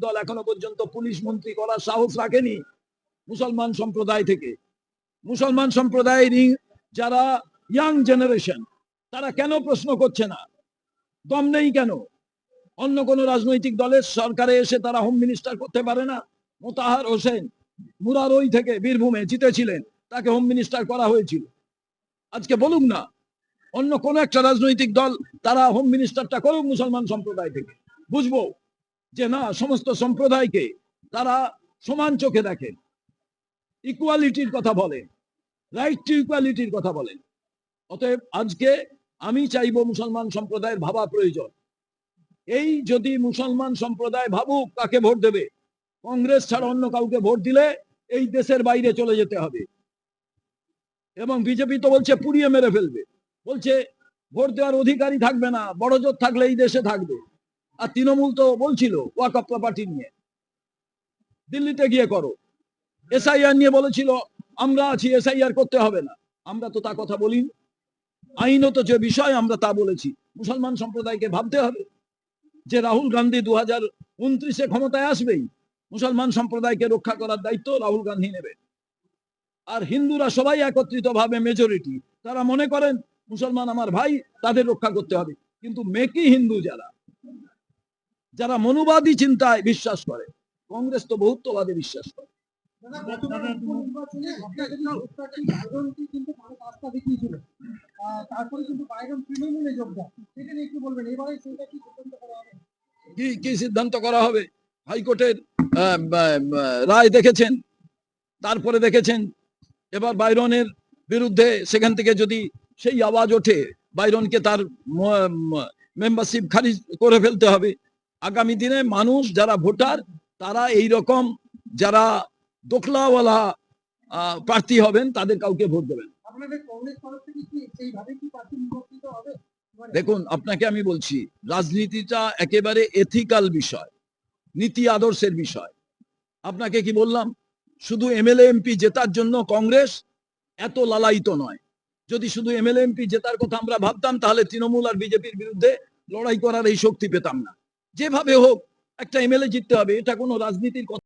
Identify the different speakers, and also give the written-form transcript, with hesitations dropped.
Speaker 1: দল এখনো পর্যন্ত পুলিশ মন্ত্রী করার সাহস রাখেনি মুসলমান সম্প্রদায় থেকে। মুসলমান সম্প্রদায়ের যারা ইয়াং জেনারেশন, তারা কেন প্রশ্ন করছে না? দম নেই কেন? অন্য কোন রাজনৈতিক দলের সরকারে এসে তারা হোম মিনিস্টার করতে পারে না? মোতাহার হোসেন মুরারই থেকে বীরভূমে জিতেছিলেন, তাকে হোম মিনিস্টার করা হয়েছিল। আজকে বলুন না, অন্য কোন একটা রাজনৈতিক দল তারা হোম মিনিস্টারটা করুক মুসলমান সম্প্রদায় থেকে, বুঝবো যে না, সমস্ত সম্প্রদায়কে তারা সমান চোখে দেখেন, ইকুয়ালিটির কথা বলেন, রাইট টু ইকুয়ালিটির কথা বলেন। অতএব আজকে আমি চাইবো মুসলমান সম্প্রদায়ের ভাবা প্রয়োজন। এই যদি মুসলমান সম্প্রদায় ভাবুক কাকে ভোট দেবে, কংগ্রেস ছাড়া অন্য কাউকে ভোট দিলে এই দেশের বাইরে চলে যেতে হবে। এবং বিজেপি তো বলছে পুড়িয়ে মেরে ফেলবে, বলছে ভোট দেওয়ার অধিকারী থাকবে না, বড় জোট থাকলে এই দেশে থাকবে। আর তৃণমূল তো বলছিল ওয়াকফ প্রপার্টি নিয়ে, দিল্লিতে গিয়ে করো। এসআইআর নিয়ে বলেছিল আমরা আছি, এসআইআর করতে হবে না। আমরা তো তা কথা বলিনি। আইনত যে বিষয় আমরা তা বলেছি। মুসলমান সম্প্রদায়কে ভাবতে হবে যে রাহুল গান্ধী 2029-এ ক্ষমতায় আসবেই, মুসলমান সম্প্রদায়কে রক্ষা করার দায়িত্ব রাহুল গান্ধী নেবে। আর হিন্দুরা সবাই একত্রিত ভাবে মেজরিটি, তারা মনে করেন মুসলমান আমার ভাই, তাদের রক্ষা করতে হবে। কিন্তু মেকি হিন্দু যারা যারা মনুবাদী চিন্তায় বিশ্বাস করে, কংগ্রেস তো বহুত্ববাদে বিশ্বাস করে। কি সিদ্ধান্ত করা হবে? হাইকোর্টের রায় দেখেছেন, তারপরে দেখেছেন এবার বাইরনের বিরুদ্ধে সেখান থেকে যদি সেই আওয়াজ ওঠে, বাইরনকে তার মেম্বারশিপ খারিজ করে ফেলতে হবে। আগামী দিনে মানুষ যারা ভোটার, তারা এই রকম যারা দোকলাওয়ালা প্রার্থী হবেন তাদের কাউকে ভোট দেবেন। দেখুন, আপনাকে আমি বলছি, রাজনীতিটা একেবারে এথিক্যাল বিষয়, নীতি আদর্শের বিষয়। আপনাকে কি বললাম, শুধু এমএলএ এমপি জেতার জন্য কংগ্রেস এত লালায়িত নয়। যদি শুধু এমএলএ এমপি জেতার কথা আমরা ভাবতাম, তাহলে তৃণমূল আর বিজেপির বিরুদ্ধে লড়াই করার এই শক্তি পেতাম না। যেভাবে হোক একটা এমএলএ জিততে হবে, এটা কোনো রাজনীতির কথা